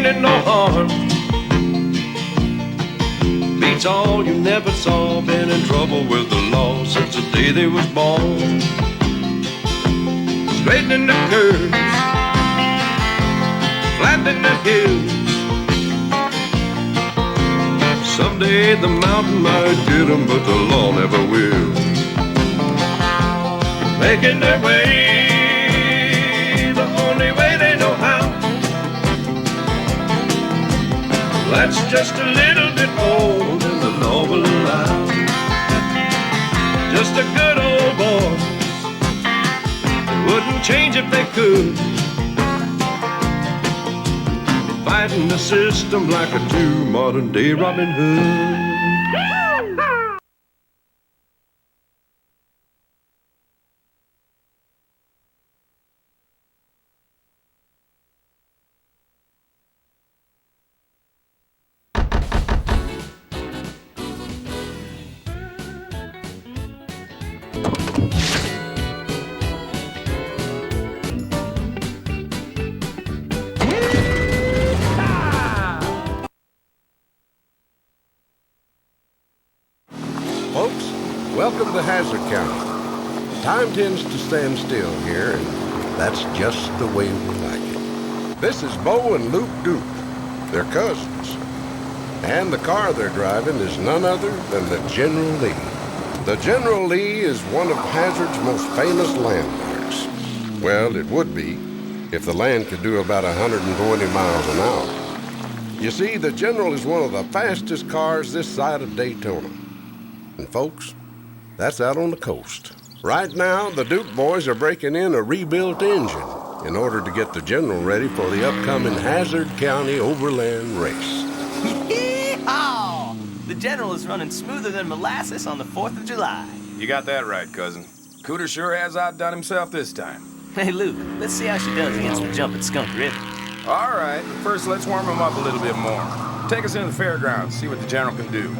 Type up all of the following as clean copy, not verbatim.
meaning no harm. Beats all you never saw. Been in trouble with the law since the day they was born. Straightening the curves, flattening the hills. Someday the mountain might get them, but the law never will. Making their way the only way they know how. That's just a little bit more than the law will allow. Just a good old boy, they wouldn't change if they could. Fighting the system like a true modern day Robin Hood. Folks, welcome to Hazzard County. Time tends to stand still here, and that's just the way we like it. This is Bo and Luke Duke. They're cousins. And the car they're driving is none other than the General Lee. The General Lee is one of Hazzard's most famous landmarks. Well, it would be if the land could do about 120 miles an hour. You see, the General is one of the fastest cars this side of Daytona. And folks, that's out on the coast. Right now, the Duke boys are breaking in a rebuilt engine in order to get the General ready for the upcoming Hazzard County Overland Race. Yee-haw! The General is running smoother than molasses on the 4th of July. You got that right, cousin. Cooter sure has outdone himself this time. Hey, Luke, let's see how she does against the jumping skunk river. All right, but first let's warm him up a little bit more. Take us into the fairgrounds, see what the General can do.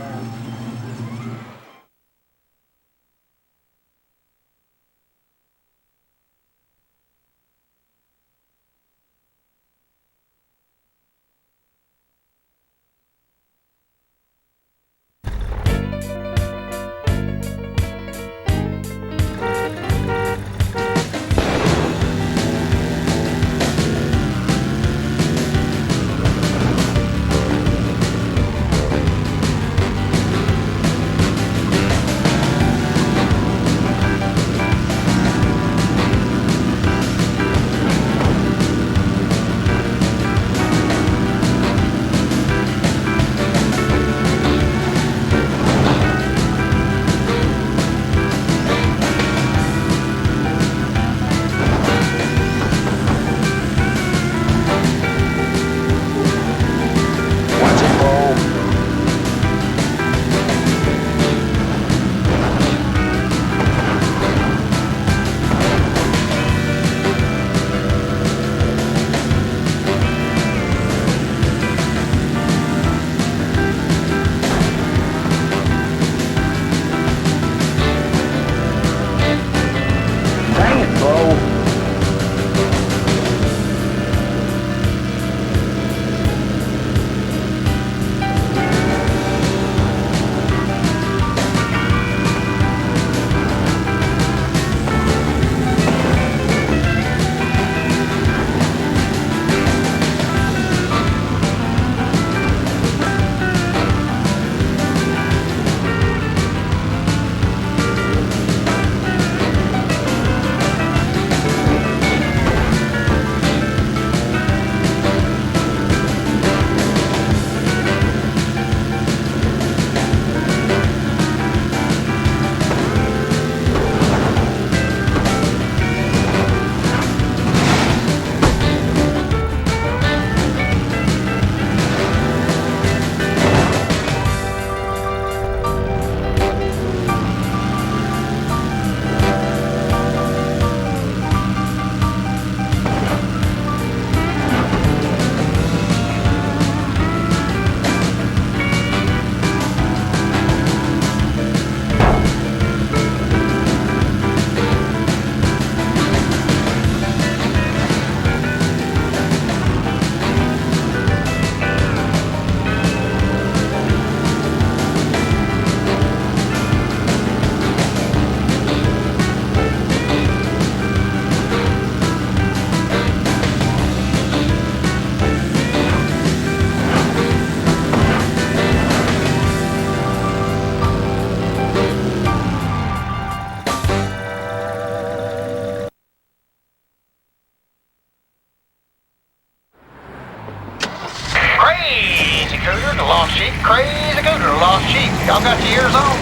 a lost sheep. Crazy gooder, a lost sheep. Y'all got your ears on?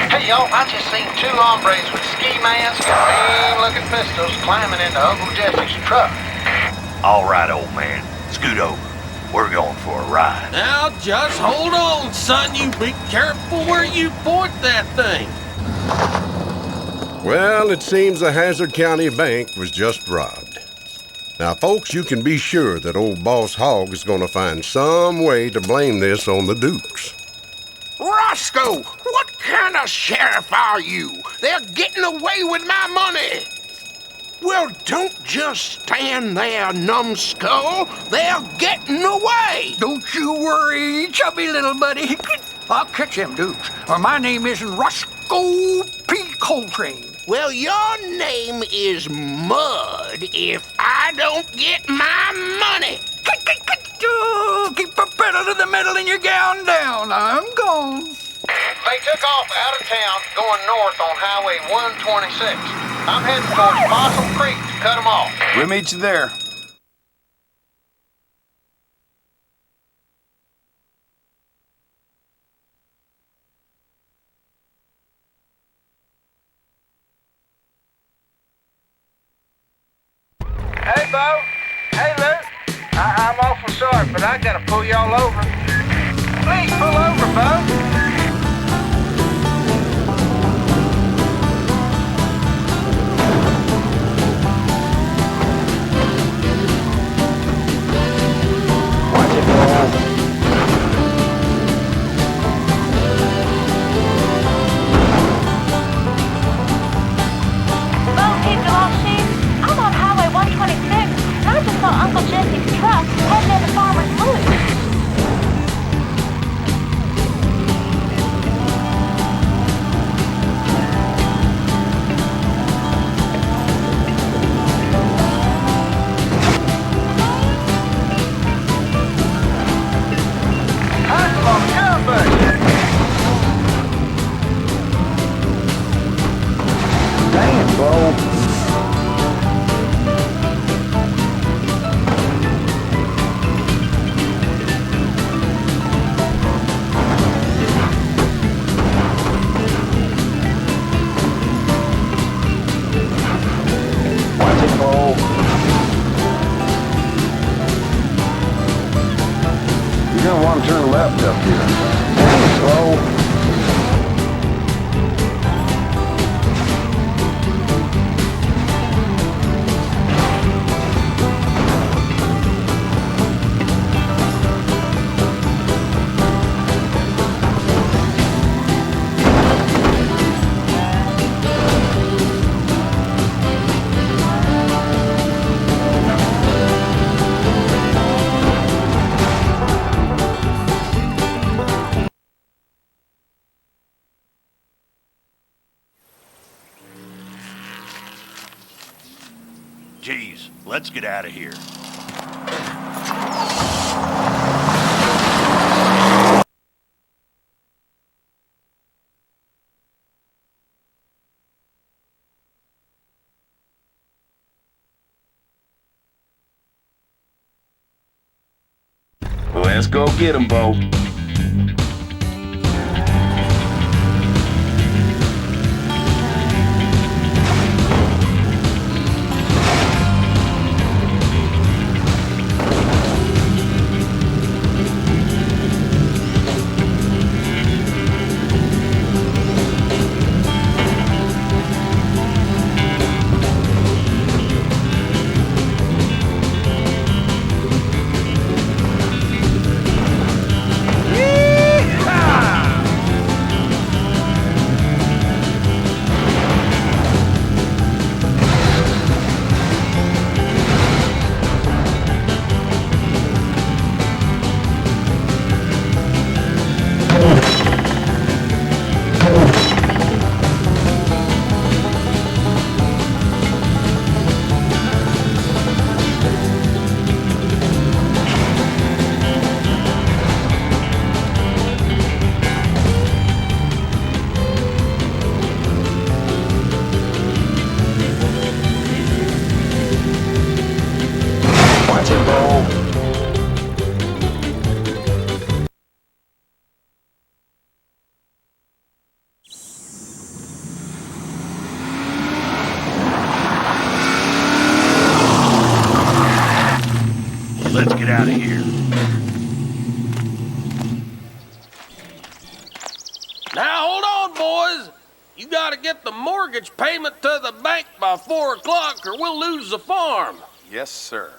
Hey, y'all, I just seen two hombres with ski masks and mean-looking pistols climbing into Uncle Jesse's truck. All right, old man. Scoot over. We're going for a ride. Now, just hold on, son. You be careful where you point that thing. Well, it seems the Hazzard County Bank was just robbed. Now, folks, you can be sure that old Boss Hogg is going to find some way to blame this on the Dukes. Roscoe, what kind of sheriff are you? They're getting away with my money. Well, don't just stand there, numbskull. They're getting away. Don't you worry, chubby little buddy. I'll catch them Dukes, or my name isn't Roscoe P. Coltrane. Well, your name is Mud if I don't get my money. Keep the pedal to the metal in your gown down. I'm gone. They took off out of town, going north on Highway 126. I'm heading towards Possum Creek to cut them off. We'll meet you there. Hey, Bo. Hey, Luke. I'm awful sorry, but I gotta pull y'all over. Please pull over, Bo. Uncle Jesse's truck heading into Farmer's Loop. Damn, bro. You're gonna want to turn left up here. Damn slow. Geez, let's get out of here. Let's go get him, Bo. Let's get out of here. Now, hold on, boys. You gotta get the mortgage payment to the bank by 4 o'clock or we'll lose the farm. Yes, sir.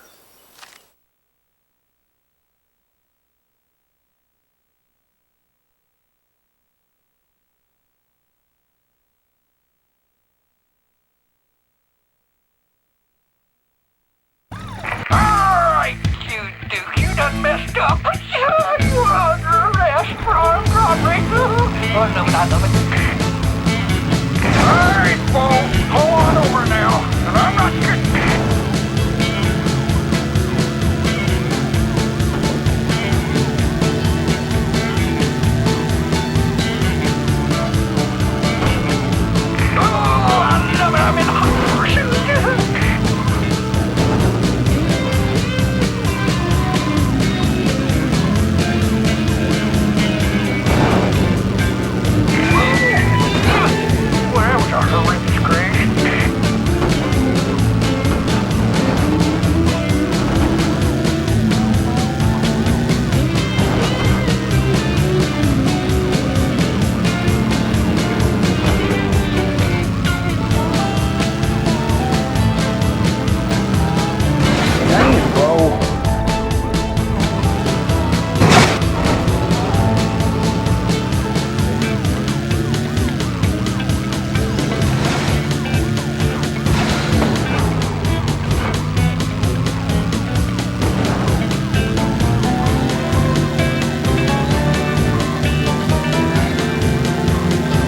Alright, you Duke, you done messed up. You are under arrest for armed robbery. Oh, no, I love it. Alright, folks, go on over now. And I'm not getting... Oh, I love it. I'm in hot pursuit. Well, that was a horrendous crash. Dang it, bro.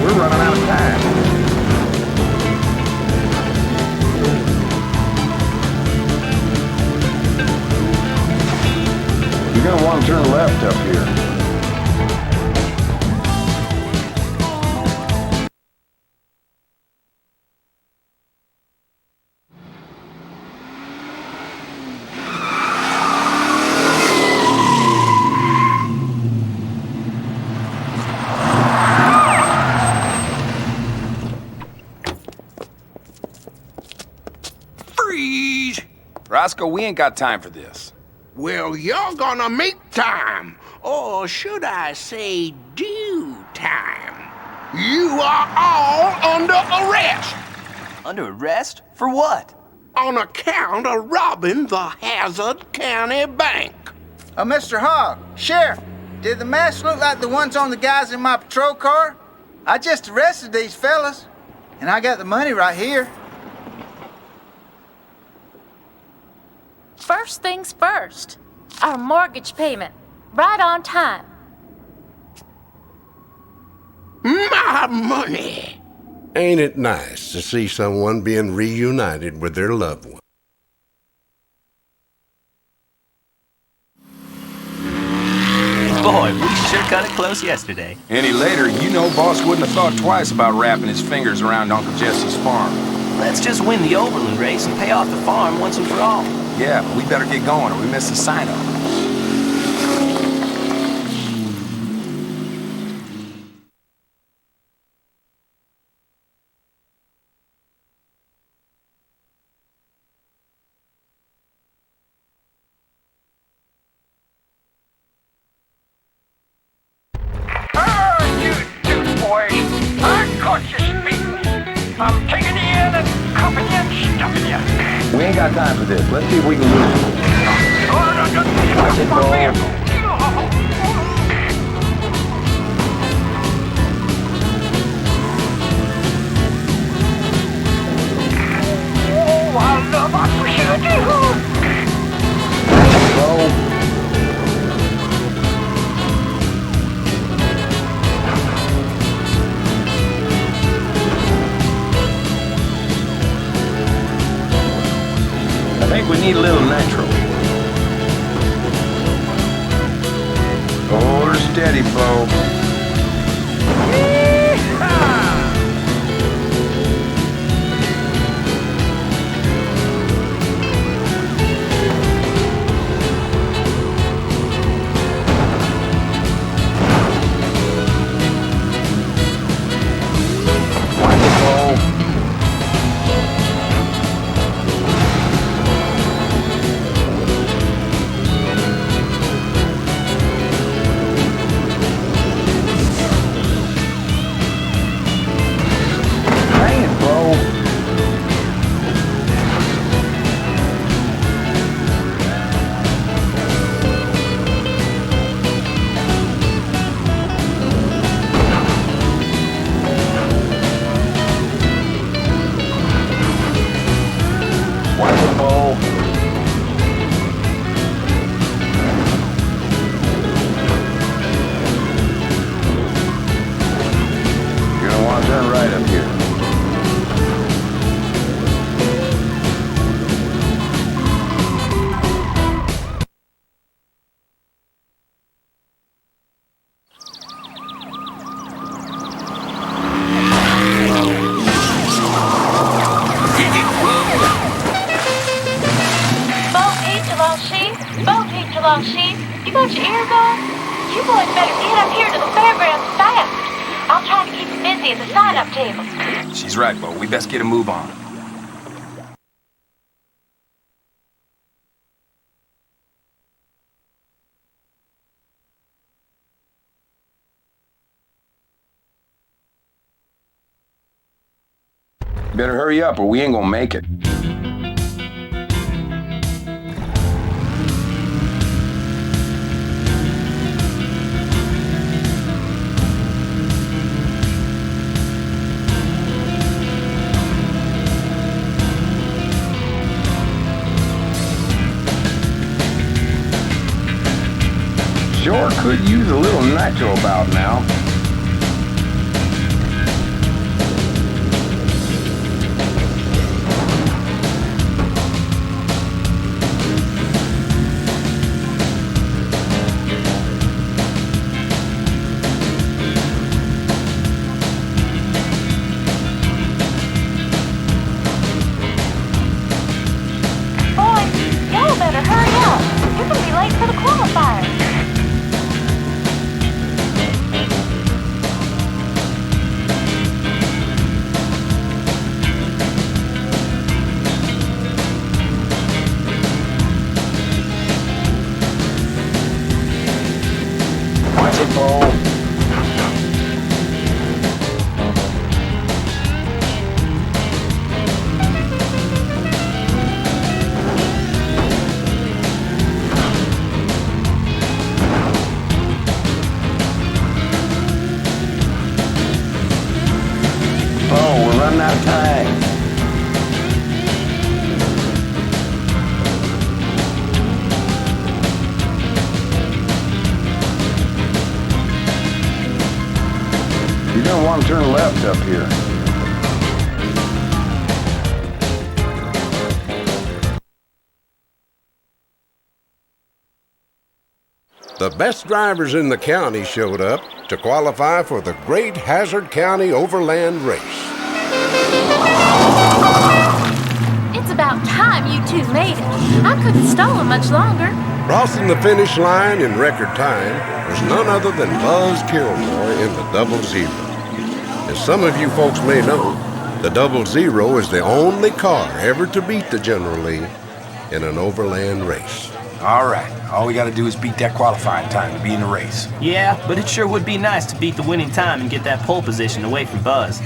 We're running out of time. You're gonna want to turn left up here. Freeze! Roscoe, we ain't got time for this. Well, you're gonna make time. Or should I say due time. You are all under arrest Under arrest? For what? on account of robbing the Hazzard County Bank. Mr. Hogg, Sheriff, did the masks look like the ones on the guys in my patrol car? I just arrested these fellas, and I got the money right here. First things first. Our mortgage payment. Right on time. My money. Ain't it nice to see someone being reunited with their loved one? Boy, we sure cut it close yesterday. Any later, you know Boss wouldn't have thought twice about wrapping his fingers around Uncle Jesse's farm. Let's just win the Overland race and pay off the farm once and for all. Yeah, but we better get going or we miss the sign-up. You Duke boy, I caught you speeding. I'm taking you in and cuffing you and stuffing you. We ain't got time for this. Let's see if we can lose it. Watch it, Bo. Oh, I love hot pursuit. Bro. I think we need a little nitro. Hold her steady, Bo. Lost Sheep. You got your ears on? You boys better get up here to the fairgrounds fast. I'll try to keep you busy at the sign-up table. She's right, Bo. We best get a move on. Better hurry up or we ain't gonna make it. Sure could use a little nitro about now. Y'all better hurry up. You're gonna be late for the qualifiers. Watch it, Bo. Running out of time. You're gonna want to turn left up here. The best drivers in the county showed up to qualify for the Great Hazzard County Overland Race. It's about time you two made it. I couldn't stall them much longer. Crossing the finish line in record time was none other than Buzz Kilmore in the Double Zero. As some of you folks may know, the Double Zero is the only car ever to beat the General Lee in an overland race. All right. All we gotta do is beat that qualifying time to be in the race. Yeah, but it sure would be nice to beat the winning time and get that pole position away from Buzz.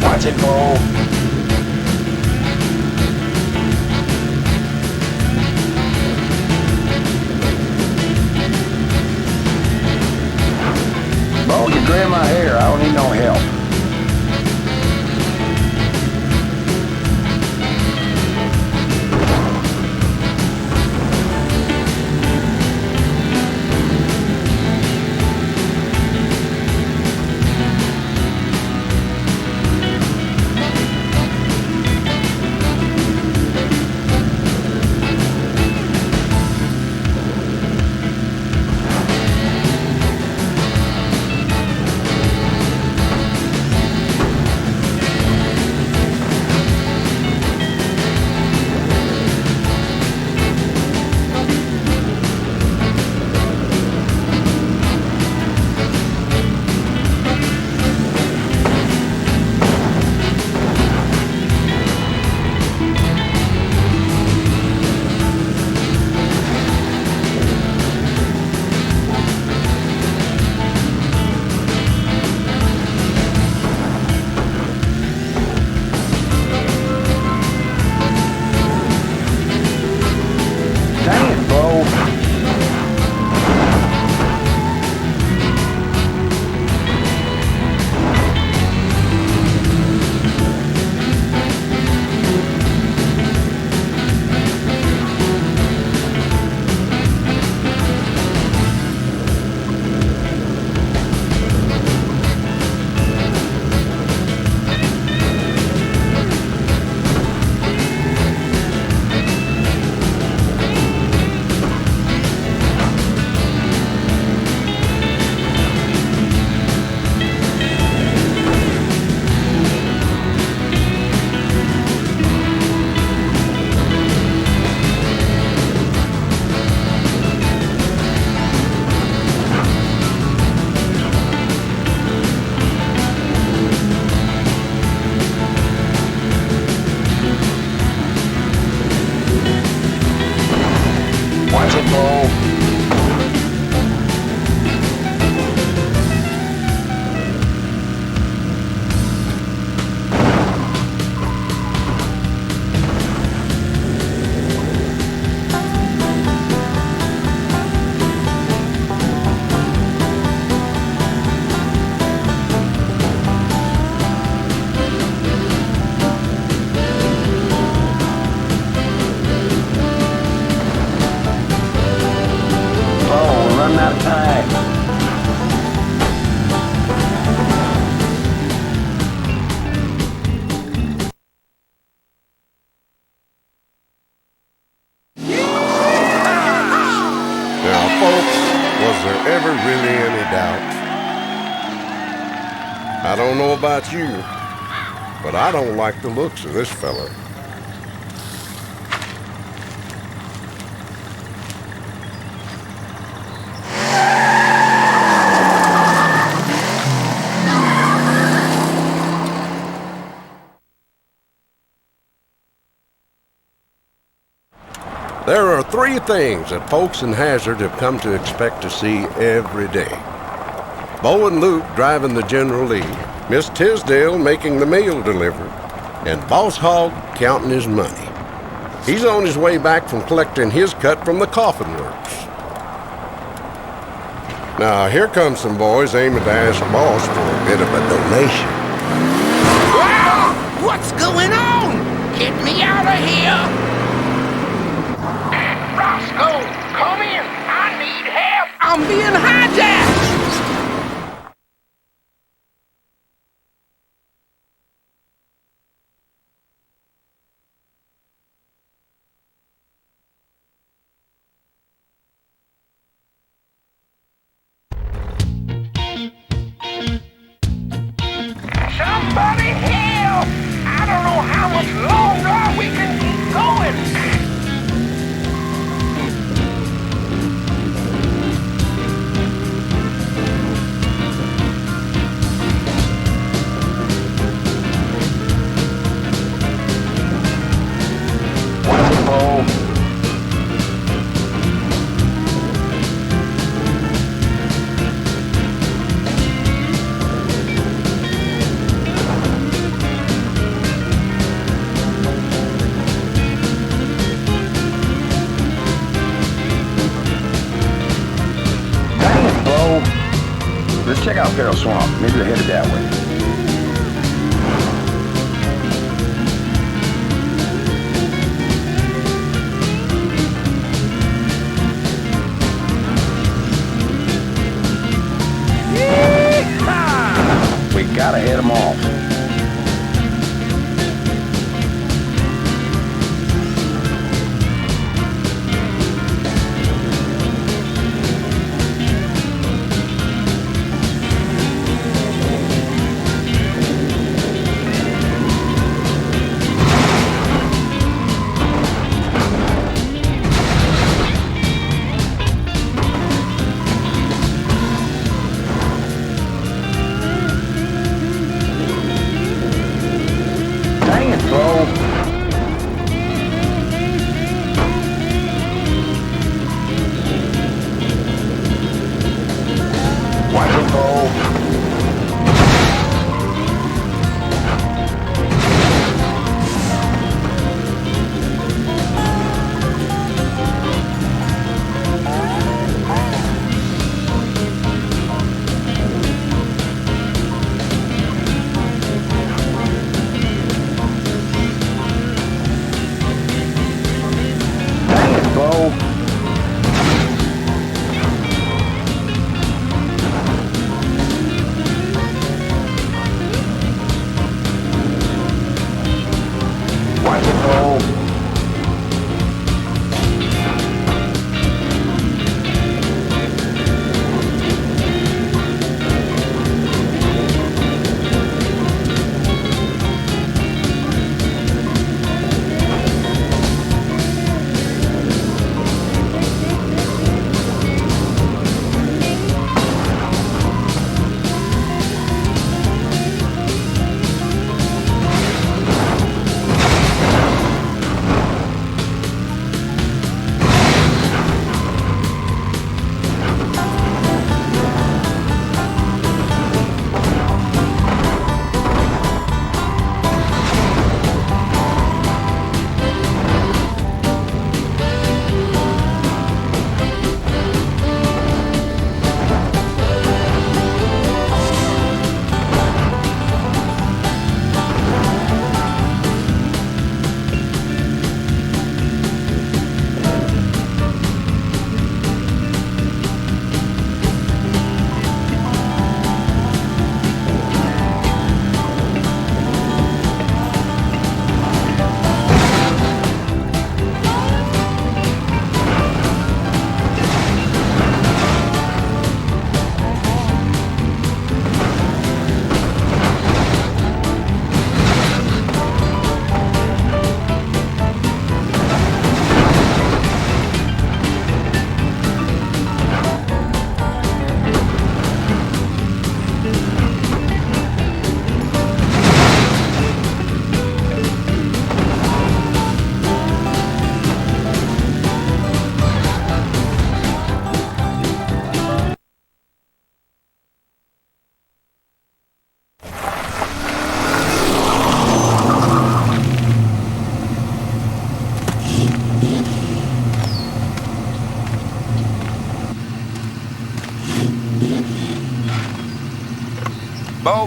Watch it, Bo. Bo, you grab my hair. I don't need no help. about you, but I don't like the looks of this fella. There are three things that folks in Hazzard have come to expect to see every day. Bo and Luke driving the General Lee, Miss Tisdale making the mail delivery, and Boss Hogg counting his money. He's on his way back from collecting his cut from the coffin works. Now, here come some boys aiming to ask Boss for a bit of a donation. Ah! What's going on? Get me out of here! Roscoe, come in! I need help! I'm being hijacked! Somebody help! I don't know how much longer we can keep going! Let's check out Farrell Swamp. Maybe they're headed that way. Yeehaw! We gotta head them off.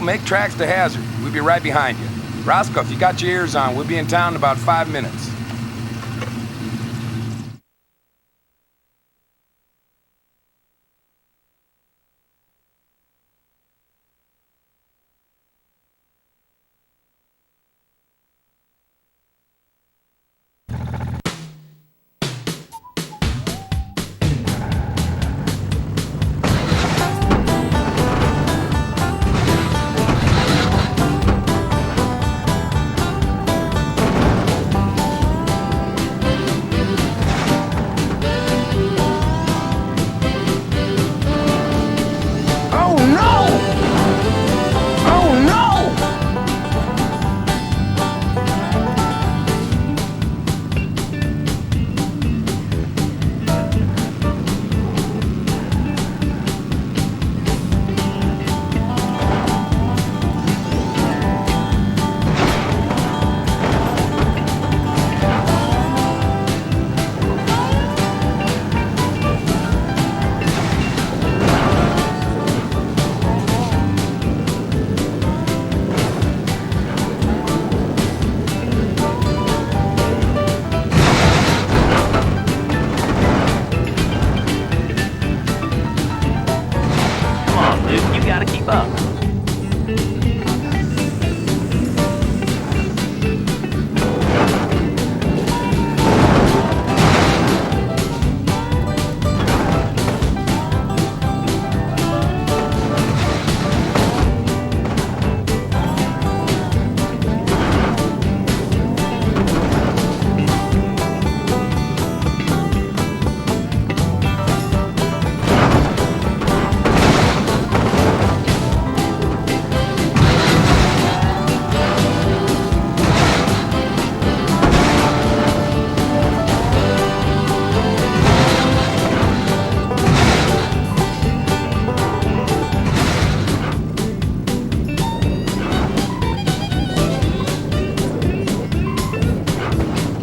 make tracks to Hazzard. We'll be right behind you. Roscoe, if you got your ears on, we'll be in town in about 5 minutes.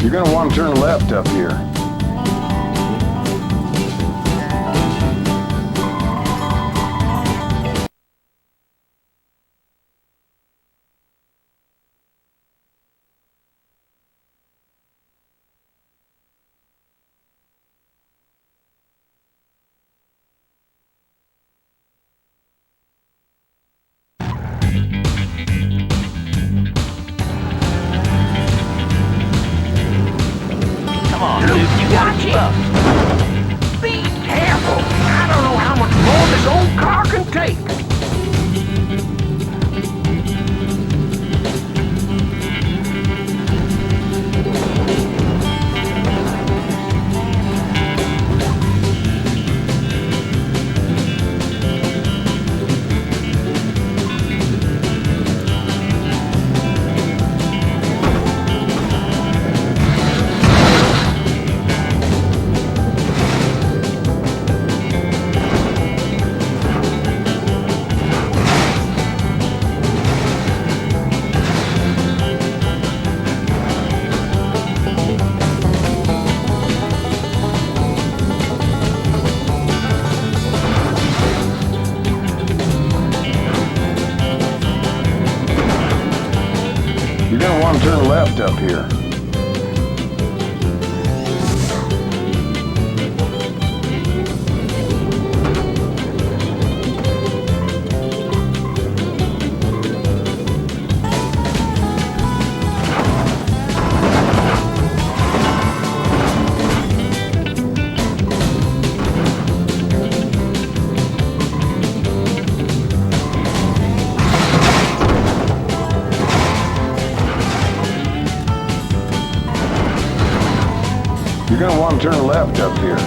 You're gonna want to turn left up here. Be careful. I don't know how much more this old car can take. You're gonna want to turn left up here. You're gonna want to turn left up here.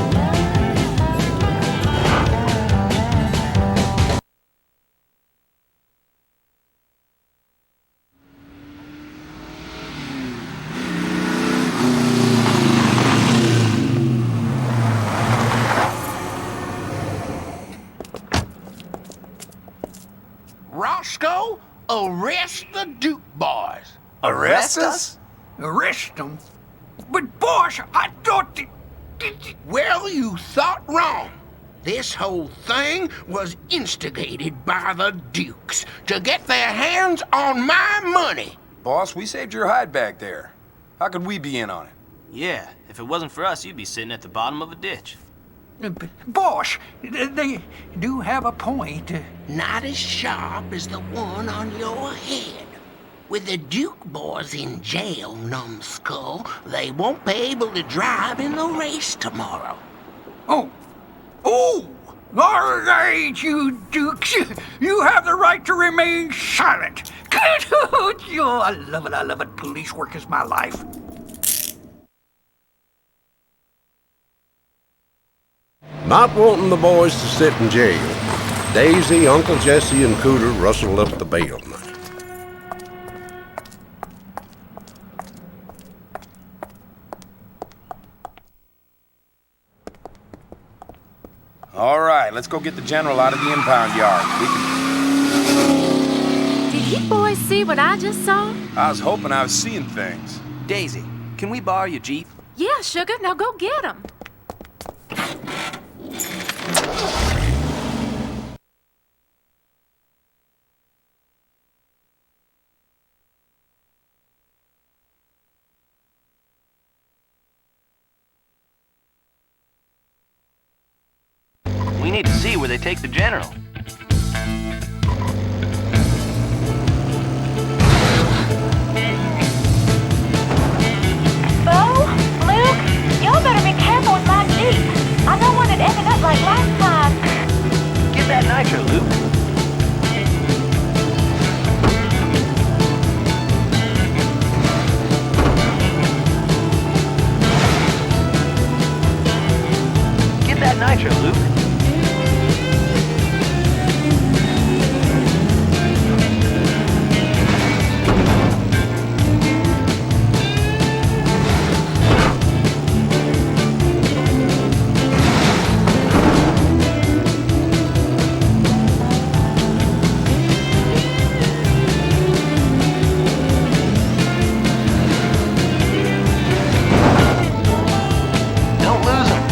Roscoe, arrest the Duke boys. Arrest us? Arrest them? But boss, I thought that... Well, you thought wrong. This whole thing was instigated by the Dukes to get their hands on my money. Boss, we saved your hide back there. How could we be in on it? Yeah, if it wasn't for us, you'd be sitting at the bottom of a ditch. Boss, they do have a point. Not as sharp as the one on your head. With the Duke boys in jail, numbskull, they won't be able to drive in the race tomorrow. Oh! All right, you Dukes. You have the right to remain silent. Oh, I love it, I love it. Police work is my life. Not wanting the boys to sit in jail, Daisy, Uncle Jesse, and Cooter rustled up the bail money. All right, let's go get the General out of the impound yard. Did you boys see what I just saw? I was hoping I was seeing things. Daisy, can we borrow your Jeep? Yeah, sugar. Now go get 'em. We need to see where they take the General. Bo, Luke, y'all better be careful with my Jeep. I don't want it ending up like last time. Get that nitro, Luke. Get that nitro, Luke. Don't lose him.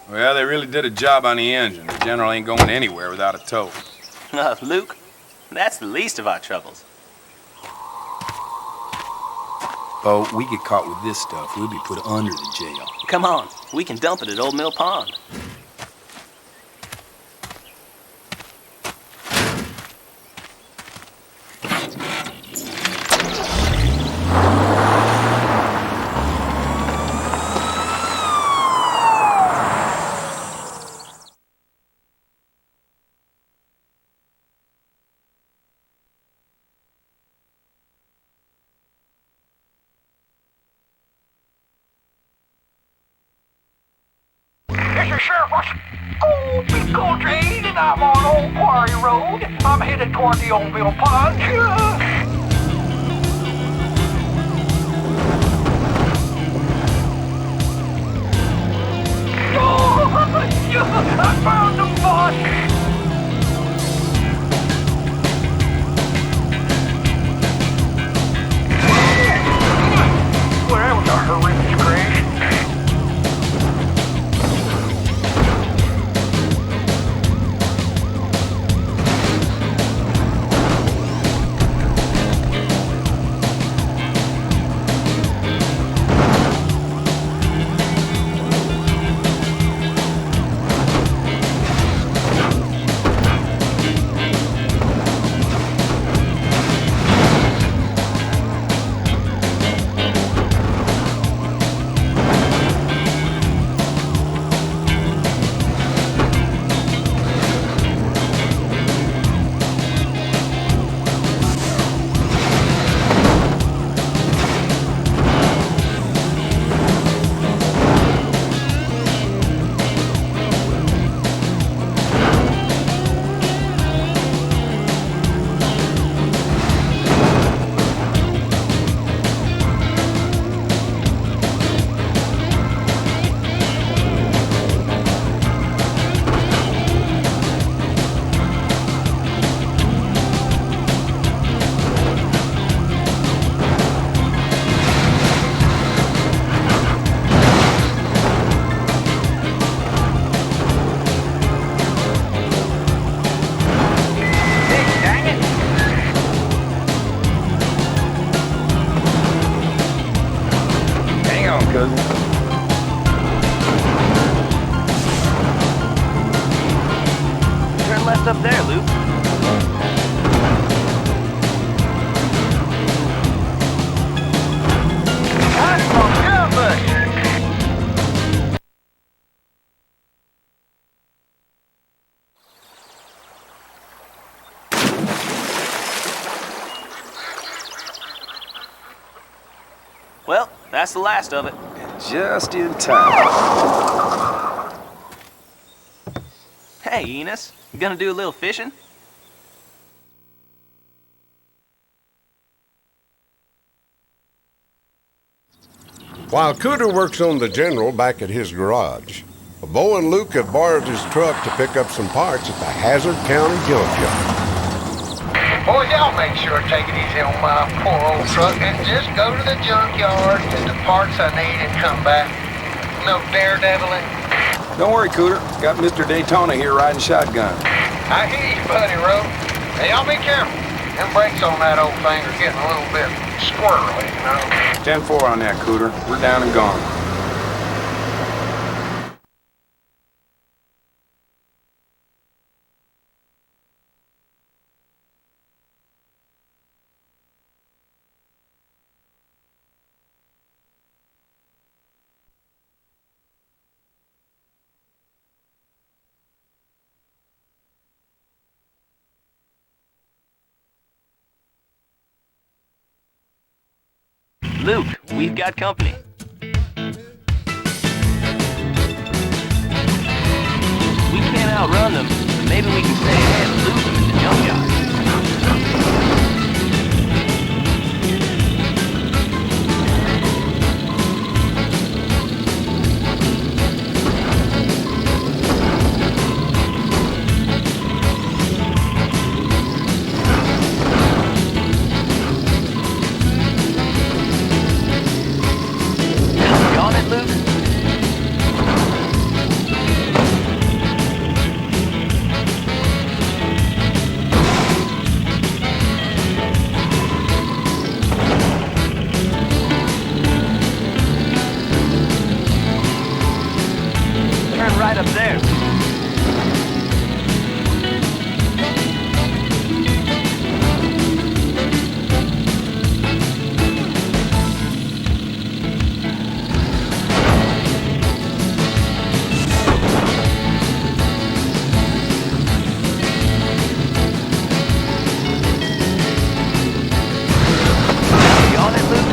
Well, they really did a job on the engine. The General ain't going anywhere without a tow. Luke, that's the least of our troubles. Oh, we get caught with this stuff, we'll be put under the jail. Come on, we can dump it at Old Mill Pond. This is Sheriff Rush. Oh, big gold train, and I'm on Old Quarry Road. I'm headed toward the Old Mill Pond. Oh, I found the boss. Well, that was a horrendous crash. just up there, Luke. Nice from good, buddy. Well, that's the last of it. Just in time. Hey, Enos, you gonna do a little fishing? While Cooter works on the General back at his garage, Bo and Luke have borrowed his truck to pick up some parts at the Hazzard County junkyard. Boys, y'all make sure to take it easy on my poor old truck and just go to the junkyard, get the parts I need, and come back. No daredeviling. Don't worry, Cooter. Got Mr. Daytona here riding shotgun. I hear you, buddy, Rope. Hey, y'all be careful. Them brakes on that old thing are getting a little bit squirrely, you know? 10-4 on that, Cooter. We're down and gone. Luke, we've got company. We can't outrun them, but maybe we can stay ahead and lose them in the junkyard. Right up there. You on it, Luke?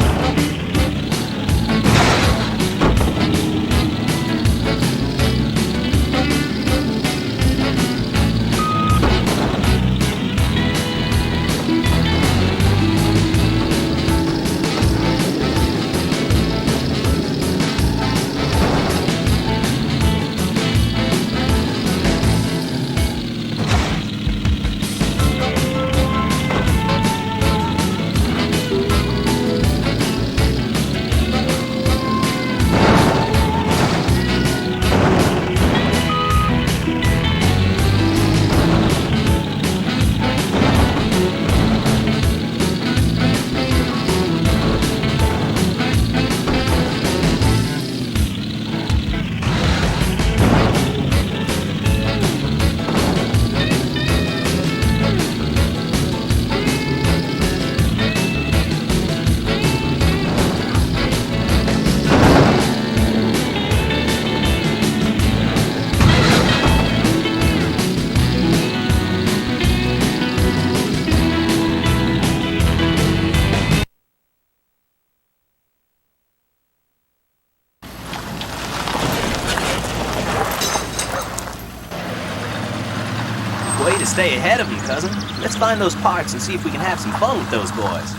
Way to stay ahead of them, cousin. Let's find those parts and see if we can have some fun with those boys.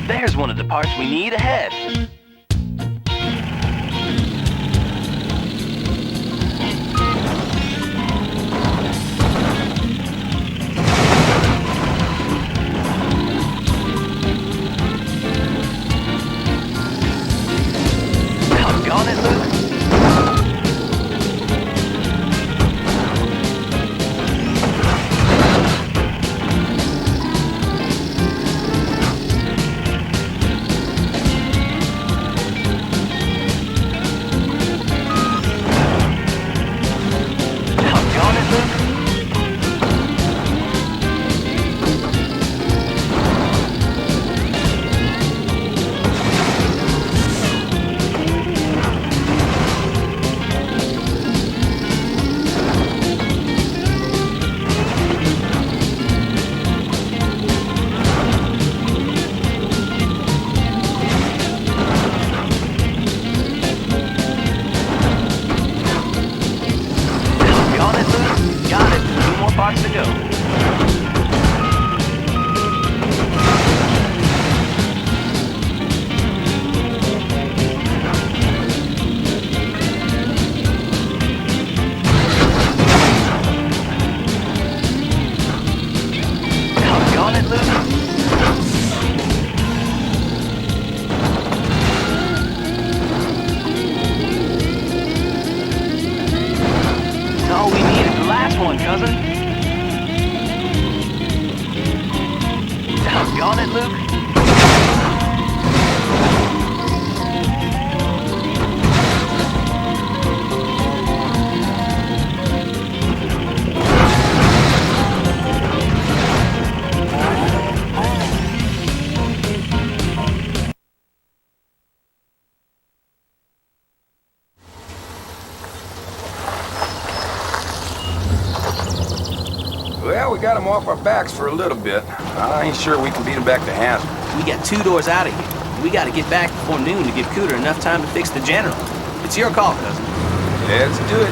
There's one of the parts we need ahead. On it, Luke. Luke? Well, we got them off our backs for a little bit. I ain't sure we can beat them back to Hazzard. We got 2 doors out of here. We gotta get back before noon to give Cooter enough time to fix the general. It's your call, cousin. Let's do it.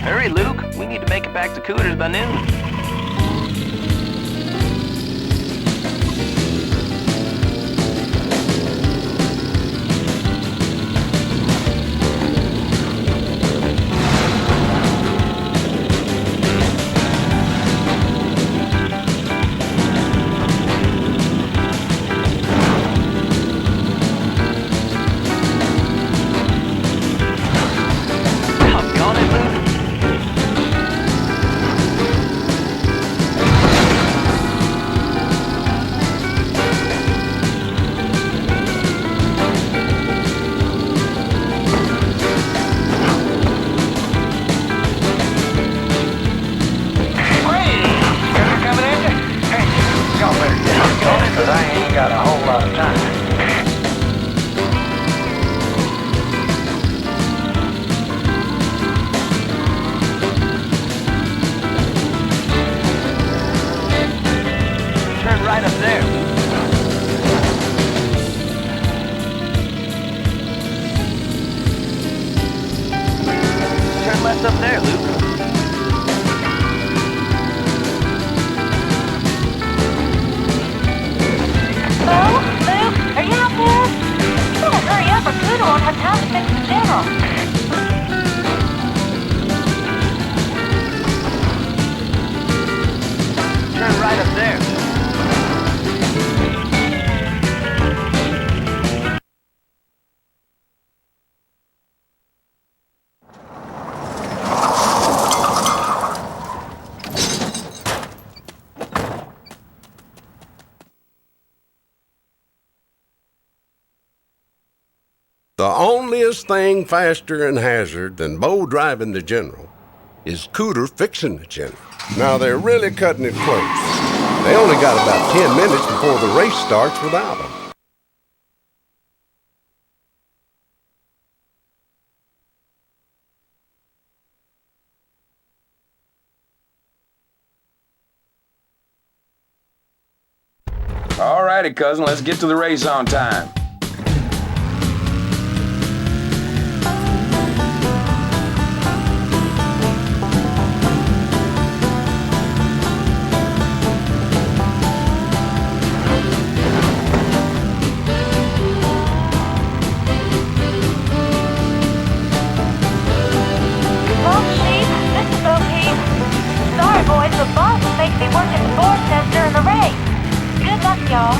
Hurry, Luke. We need to make it back to Cooter's by noon. Doggone it, Luke. Because I ain't got a whole lot of time. Turn right up there, Luke. Turn left up there, Luke. Hello? Luke? Are you out there? You better hurry up or Cooter won't have time to fix the general. Turn right up there. The onlyest thing faster in Hazzard than Bo driving the general is Cooter fixing the general. Now they're really cutting it close. They only got about 10 minutes before the race starts without him. All righty, cousin, let's get to the race on time. Well, Chief, this is Bo Peep. Sorry, boys, but boss will make me work at the board test during the race. Good luck, y'all.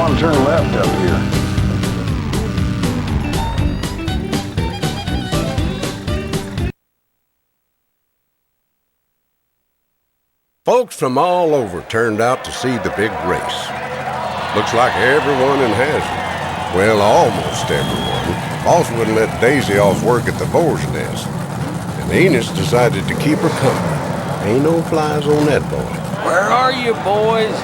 want to turn left up here. Folks from all over turned out to see the big race. Looks like everyone in Hazzard, well, almost everyone. Boss wouldn't let Daisy off work at the boar's nest. And Enos decided to keep her company. Ain't no flies on that boy. Where are you, boys?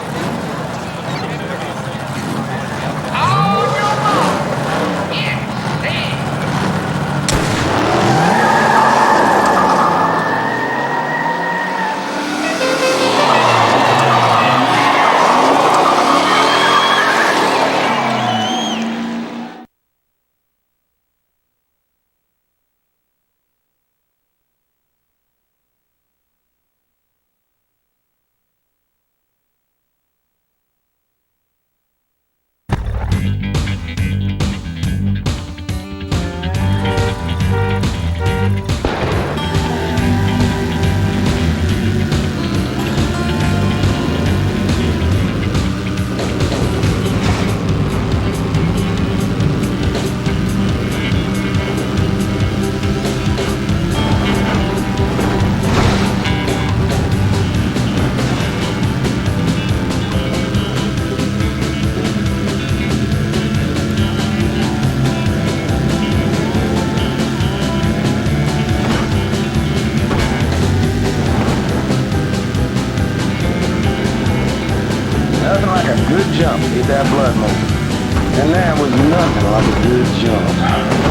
Nothing like a good jump to get that blood moving. And that was nothing like a good jump.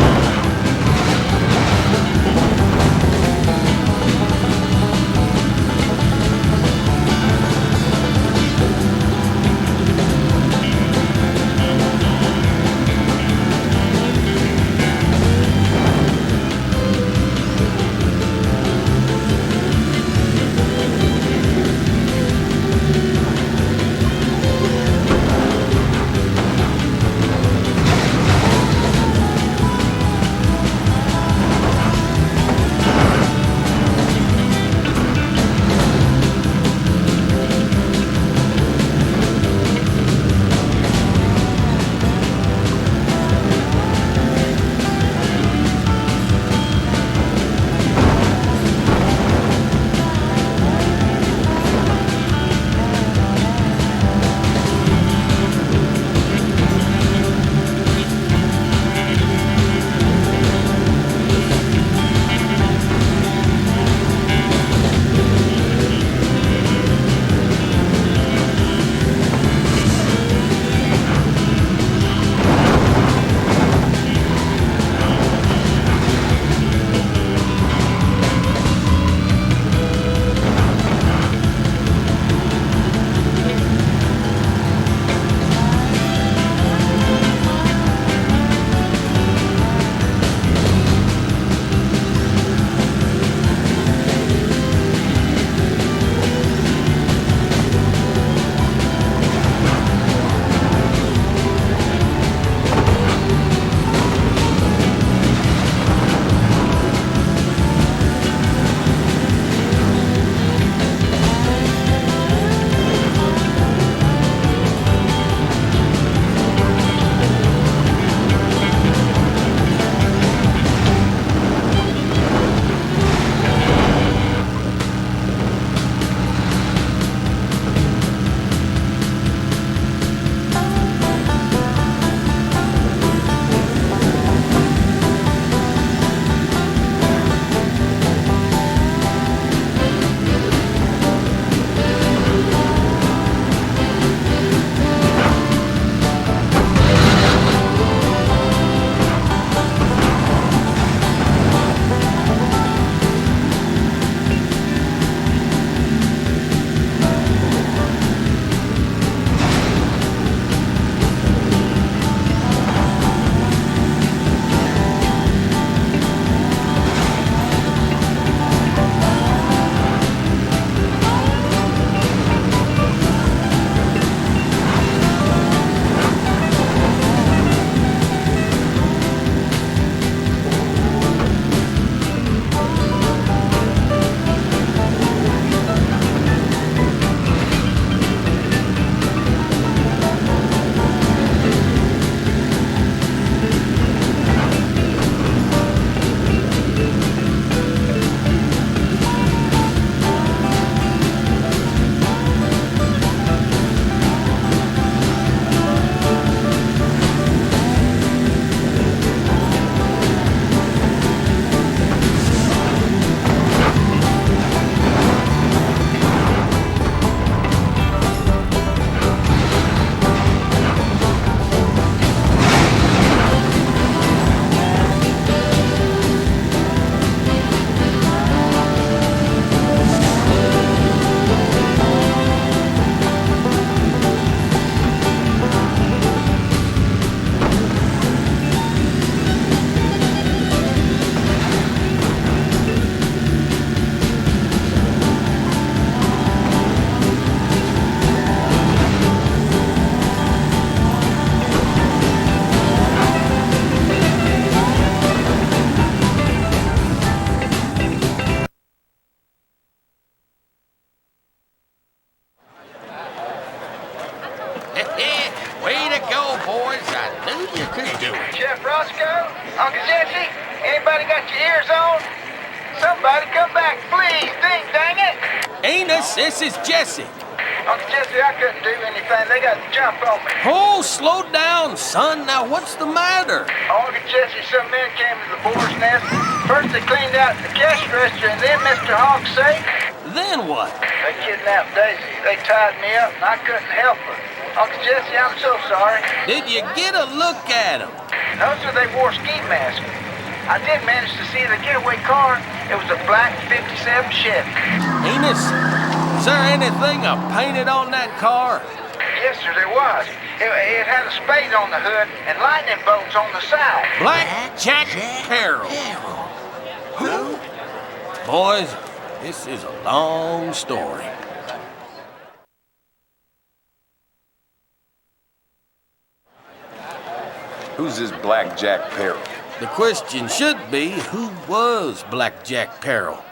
Uncle Jesse, anybody got your ears on? Somebody come back, please, ding dang it! Enos, this is Jesse. Uncle Jesse, I couldn't do anything. They got to jump on me. Oh, slow down, son. Now, what's the matter? Uncle Jesse, some men came to the boar's nest. First they cleaned out the cash register, and then Mr. Hawk's safe. Then what? They kidnapped Daisy. They tied me up, and I couldn't help her. Uncle Jesse, I'm so sorry. Did you get a look at them? No, sir, they wore ski masks. I did manage to see the getaway car. It was a black 57 Chevy. Enos, is there anything painted on that car? Yes, sir, there was. It had a spade on the hood and lightning bolts on the side. Black Jack Carroll. Who? Boys, this is a long story. Who's this Black Jack Peril? The question should be, who was Black Jack Peril?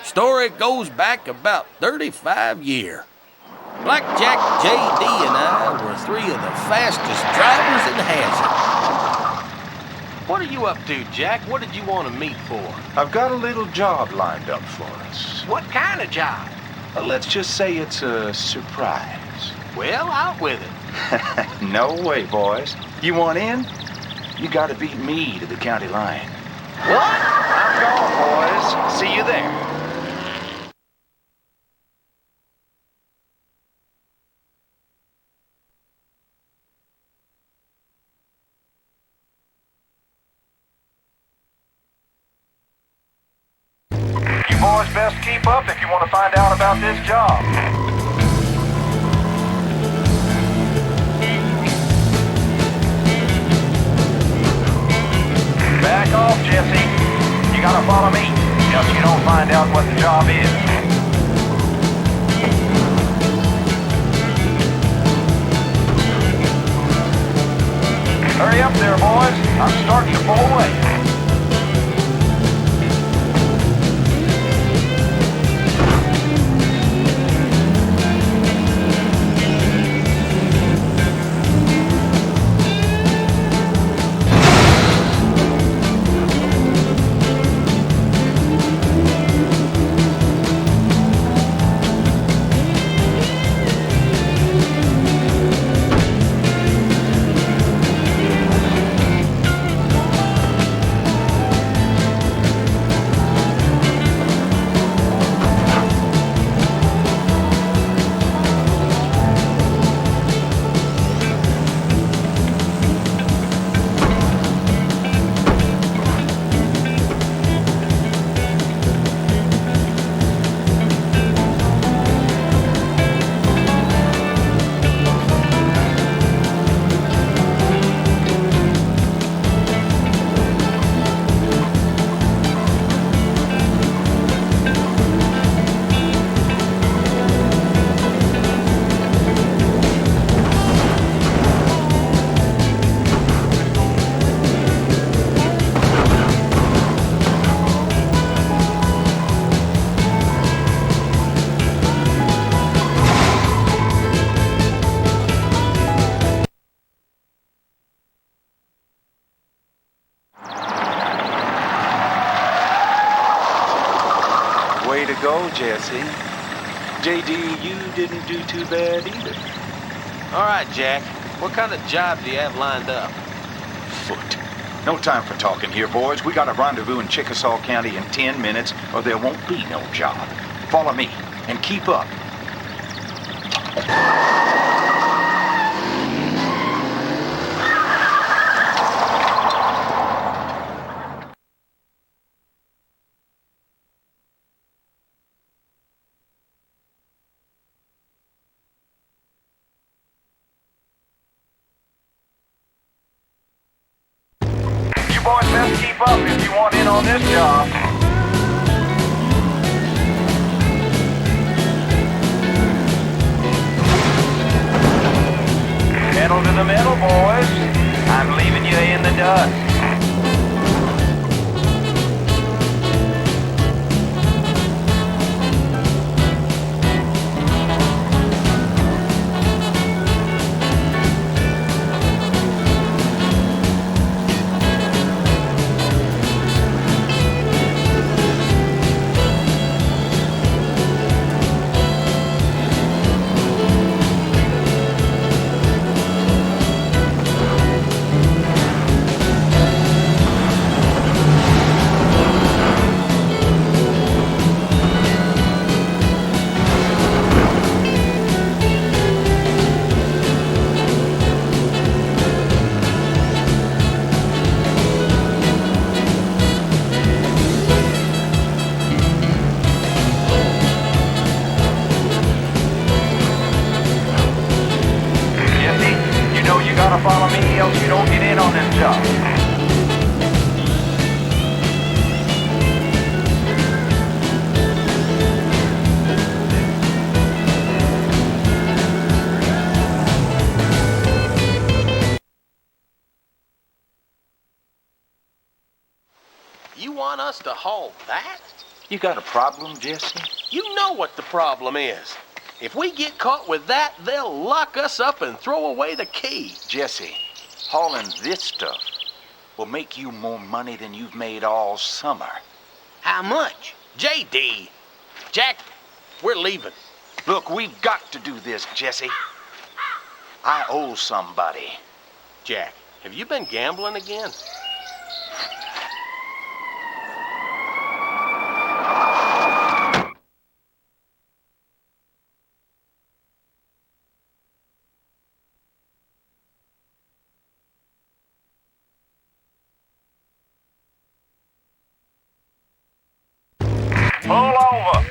Story goes back about 35 years. Black Jack, J.D. and I were three of the fastest drivers in Hazzard. What are you up to, Jack? What did you want to meet for? I've got a little job lined up for us. What kind of job? Let's just say it's a surprise. Well, out with it. No way, boys. You want in? You gotta beat me to the county line. What? I'm gone, boys. See you there. You boys best keep up if you want to find out about this job. Back off, Jesse. You gotta follow me, else you don't find out what the job is. Hurry up there, boys. I'm starting to pull away. Way to go, Jesse. J.D., you didn't do too bad either. All right, Jack. What kind of job do you have lined up? Foot. No time for talking here, boys. We got a rendezvous in Chickasaw County in 10 minutes, or there won't be no job. Follow me, and keep up. Boys best keep up if you want in on this job. Pedal to the metal, boys. I'm leaving you in the dust. job. You want us to haul that? You got a problem, Jesse? You know what the problem is. If we get caught with that, they'll lock us up and throw away the key. Jesse, hauling this stuff will make you more money than you've made all summer. How much? JD, Jack, we're leaving. Look, we've got to do this, Jesse. I owe somebody. Jack, have you been gambling again? Pull over.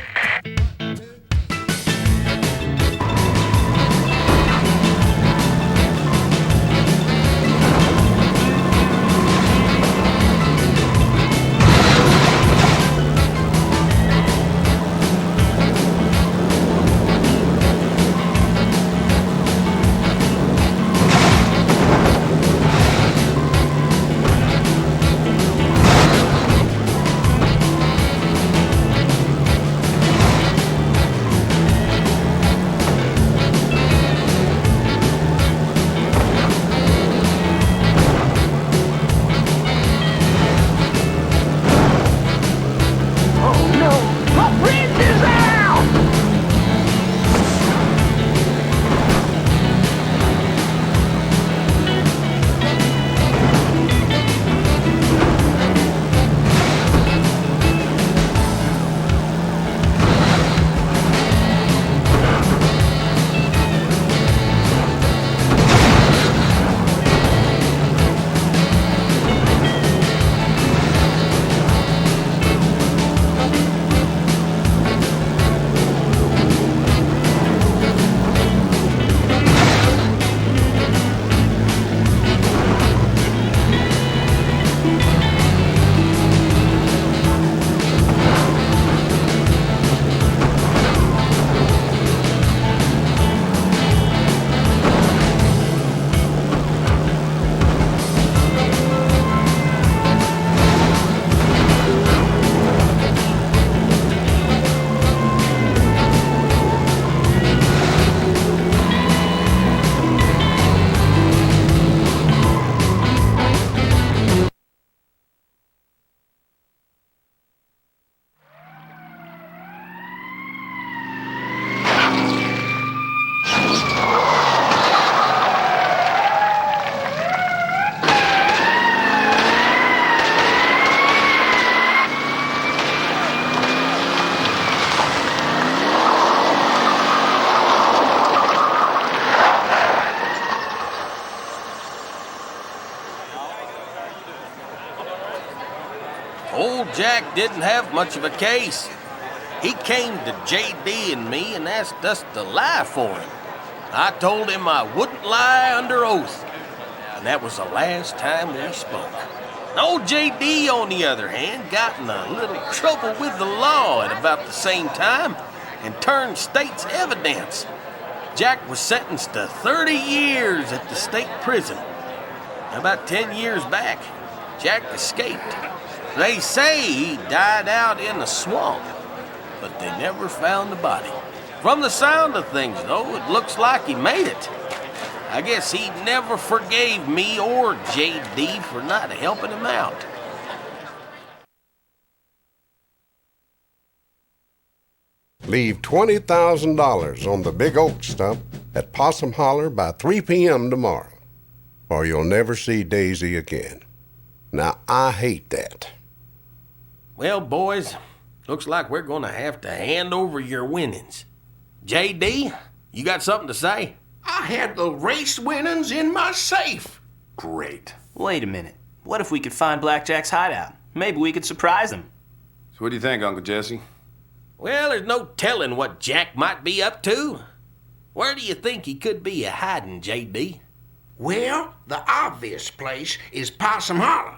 Old Jack didn't have much of a case. He came to JD and me and asked us to lie for him. I told him I wouldn't lie under oath, and that was the last time we spoke. Old JD, on the other hand, got in a little trouble with the law at about the same time and turned state's evidence. Jack was sentenced to 30 years at the state prison. About 10 years back, Jack escaped. They say he died out in the swamp, but they never found the body. From the sound of things, though, it looks like he made it. I guess he never forgave me or JD for not helping him out. Leave $20,000 on the big oak stump at Possum Holler by 3 p.m. tomorrow, or you'll never see Daisy again. Now, I hate that. Well, boys, looks like we're gonna have to hand over your winnings. JD, you got something to say? I had the race winnings in my safe. Great. Wait a minute. What if we could find Blackjack's hideout? Maybe we could surprise him. So what do you think, Uncle Jesse? Well, there's no telling what Jack might be up to. Where do you think he could be a-hiding, JD? Well, the obvious place is Possum Hollow.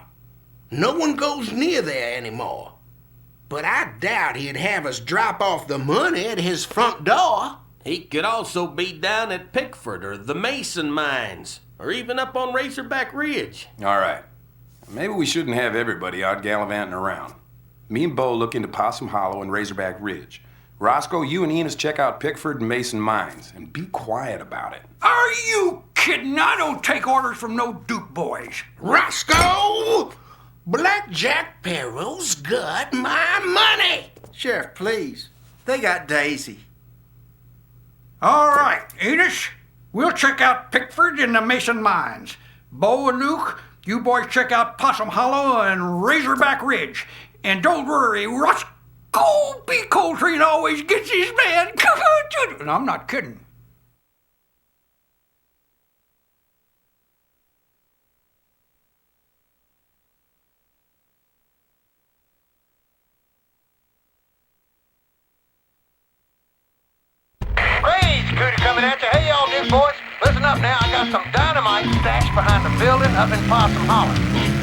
No one goes near there anymore. But I doubt he'd have us drop off the money at his front door. He could also be down at Pickford or the Mason Mines, or even up on Razorback Ridge. All right. Maybe we shouldn't have everybody out gallivanting around. Me and Bo look into Possum Hollow and Razorback Ridge. Roscoe, you and Enos check out Pickford and Mason Mines, and be quiet about it. Are you kidding? I don't take orders from no Duke boys. Roscoe! Blackjack Perrow's got my money! Sheriff, please. They got Daisy. All right, Enos, we'll check out Pickford and the Mason Mines. Bo and Luke, you boys check out Possum Hollow and Razorback Ridge. And don't worry, Roscoe B. Coltrane always gets his man. And I'm not kidding. Cootie coming at you. Hey, y'all good boys. Listen up now. I got some dynamite stashed behind the building up in Possum Hollow.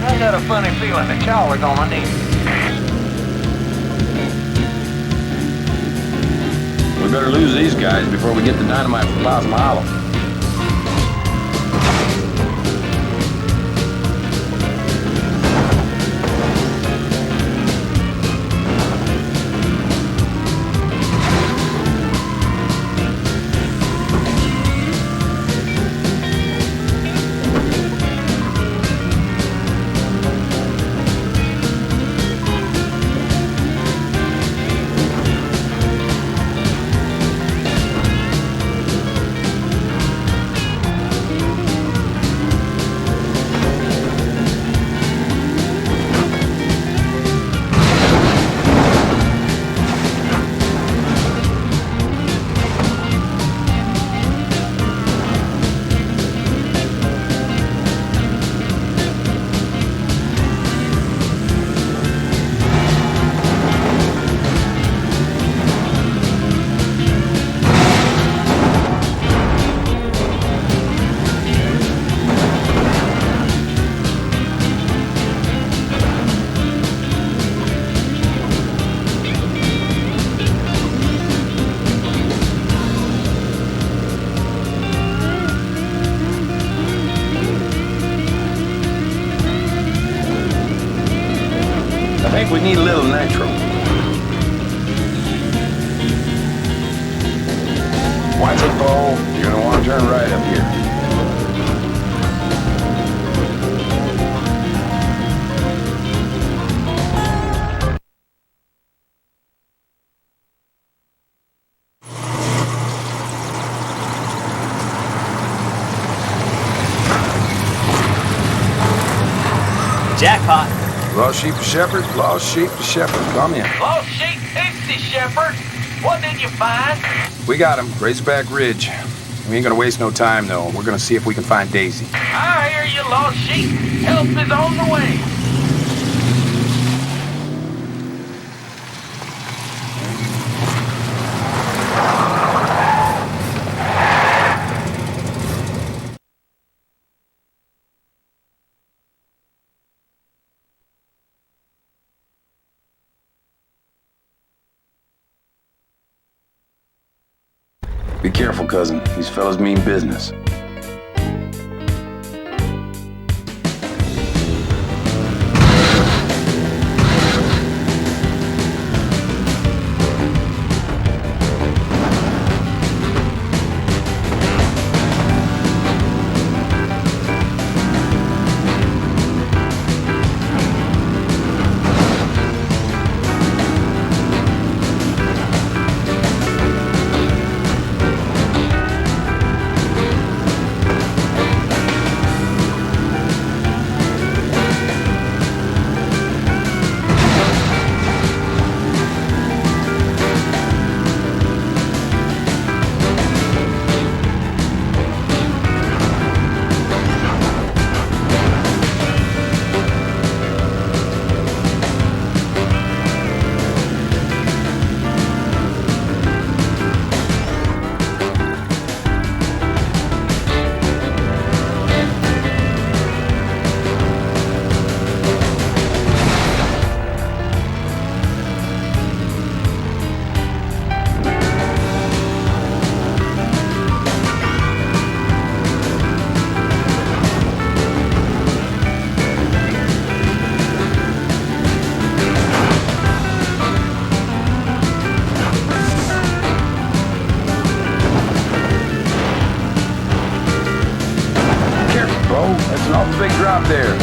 I got a funny feeling that y'all are gonna need it. We better lose these guys before we get the dynamite from Possum Hollow. I think we need a little nitro. Watch it, Bo. You're gonna want to turn right up here. Jackpot. Lost sheep to shepherd, lost sheep to shepherd. Come in. Lost sheep, Dixie Shepherd. What did you find? We got him, Razorback Ridge. We ain't gonna waste no time, though. We're gonna see if we can find Daisy. I hear you, lost sheep. Help is on the way. Be careful, cousin. These fellas mean business. drop there.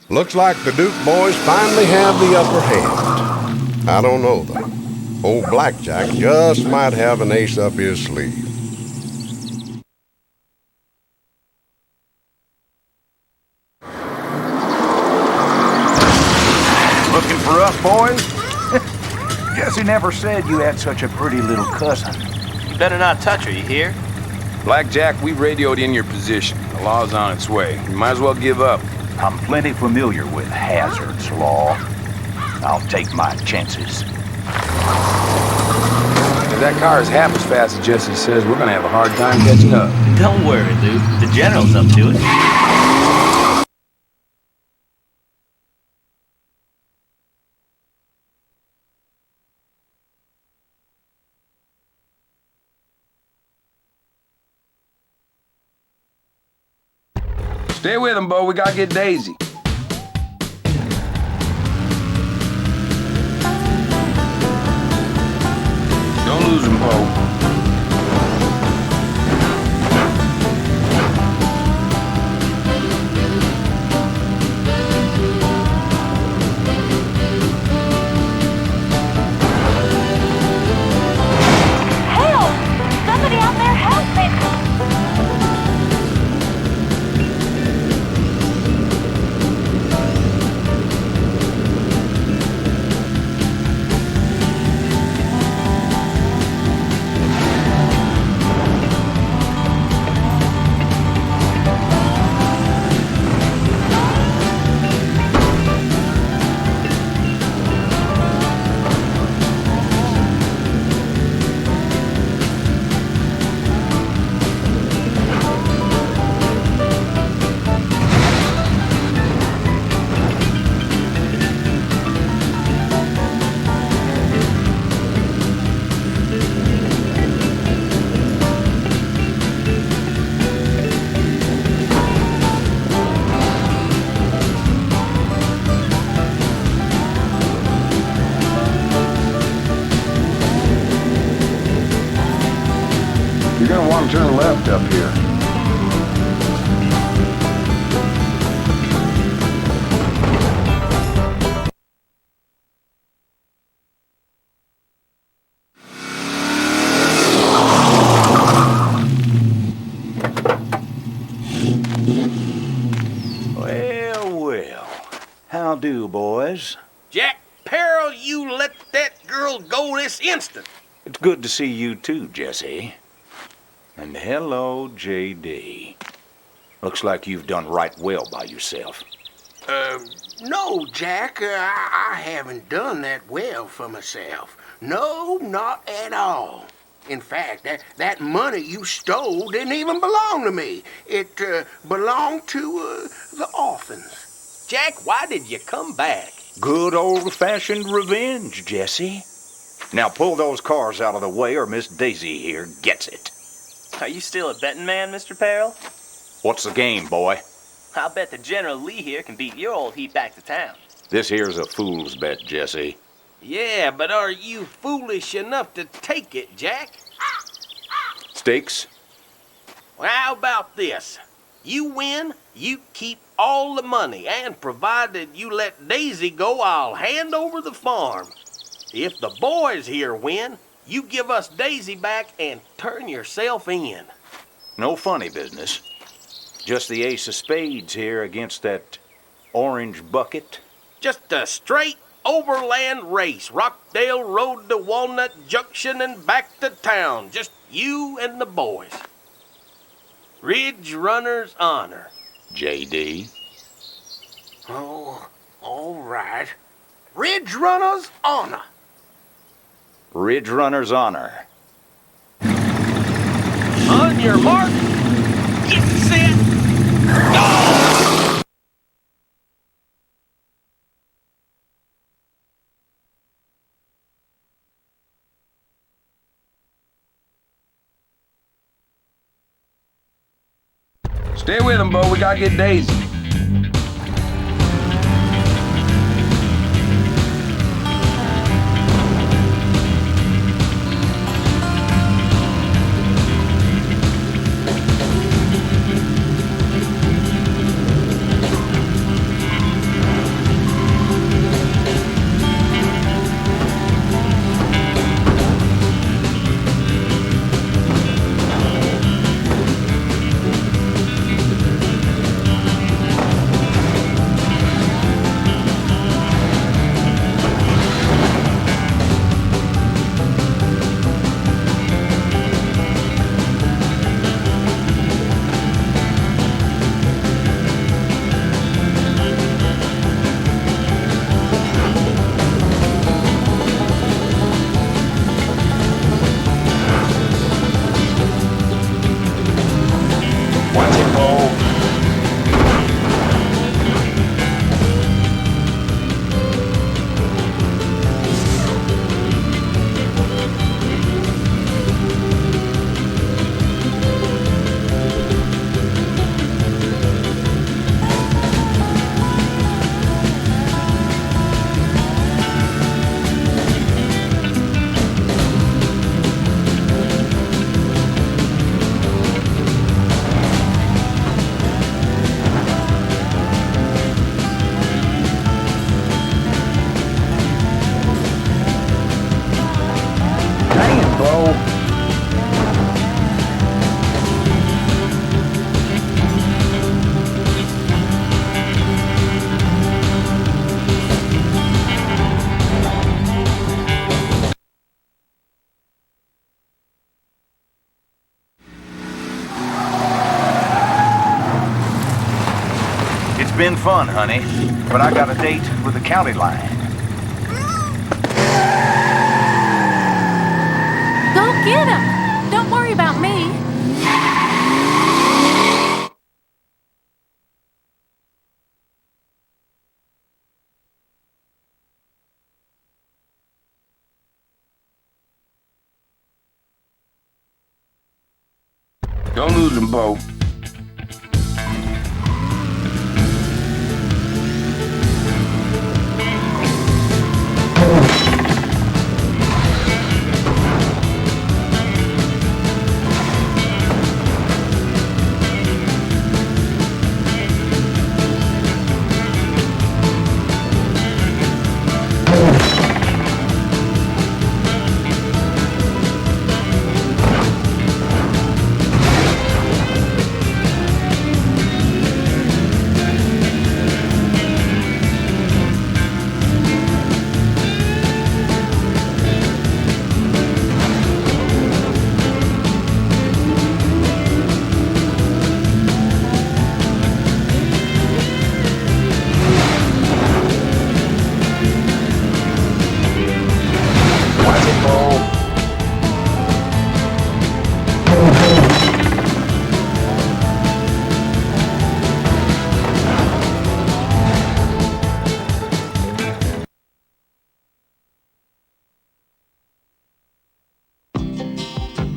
Looks like the Duke boys finally have the upper hand. I don't know, though. Old Blackjack just might have an ace up his sleeve. Looking for us, boys? Jesse never said you had such a pretty little cousin. You better not touch her, you hear? Blackjack, we radioed in your position. The law's on its way. You might as well give up. I'm plenty familiar with Hazzard's law. I'll take my chances. If that car is half as fast as Jesse says, we're gonna have a hard time catching up. Don't worry, Luke. The General's up to it. Stay with him, Bo. We gotta get Daisy. Don't lose him, Bo. want to turn left up here. Well. How do, boys? Jack Peril, you let that girl go this instant. It's good to see you too, Jesse. And hello, J.D. Looks like you've done right well by yourself. No, Jack, I haven't done that well for myself. No, not at all. In fact, that money you stole didn't even belong to me. It belonged to the orphans. Jack, why did you come back? Good old-fashioned revenge, Jesse. Now pull those cars out of the way or Miss Daisy here gets it. Are you still a betting man, Mr. Peril? What's the game, boy? I'll bet that General Lee here can beat your old heat back to town. This here's a fool's bet, Jesse. Yeah, but are you foolish enough to take it, Jack? Stakes? Well, how about this? You win, you keep all the money, and provided you let Daisy go, I'll hand over the farm. If the boys here win, you give us Daisy back and turn yourself in. No funny business. Just the ace of spades here against that orange bucket. Just a straight overland race. Rockdale Road to Walnut Junction and back to town. Just you and the boys. Ridge Runner's honor. J.D. Oh, all right. Ridge Runner's honor. Ridge Runner's honor. On your mark, get set, go! Stay with him, Bo. We gotta get Daisy. It's been fun, honey, but I got a date with the county line. Go get him! Don't worry about me. Don't lose him, Bo.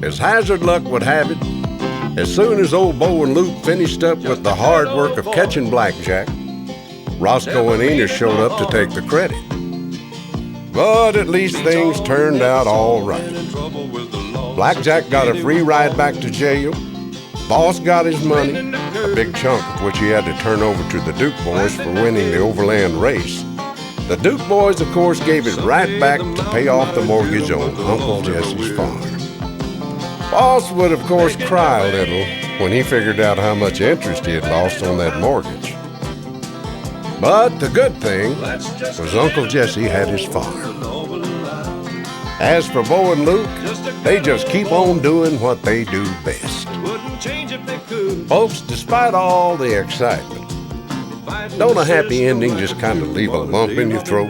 As Hazzard luck would have it, as soon as old Bo and Luke finished up with the hard work of catching Blackjack, Roscoe and Enos showed up to take the credit. But at least things turned out all right. Blackjack got a free ride back to jail. Boss got his money, a big chunk of which he had to turn over to the Duke boys for winning the overland race. The Duke boys, of course, gave it right back to pay off the mortgage on Uncle Jesse's farm. Boss would, of course, cry a little when he figured out how much interest he had lost on that mortgage. But the good thing was Uncle Jesse had his farm. As for Bo and Luke, they just keep on doing what they do best. Folks, despite all the excitement, don't a happy ending just kind of leave a lump in your throat?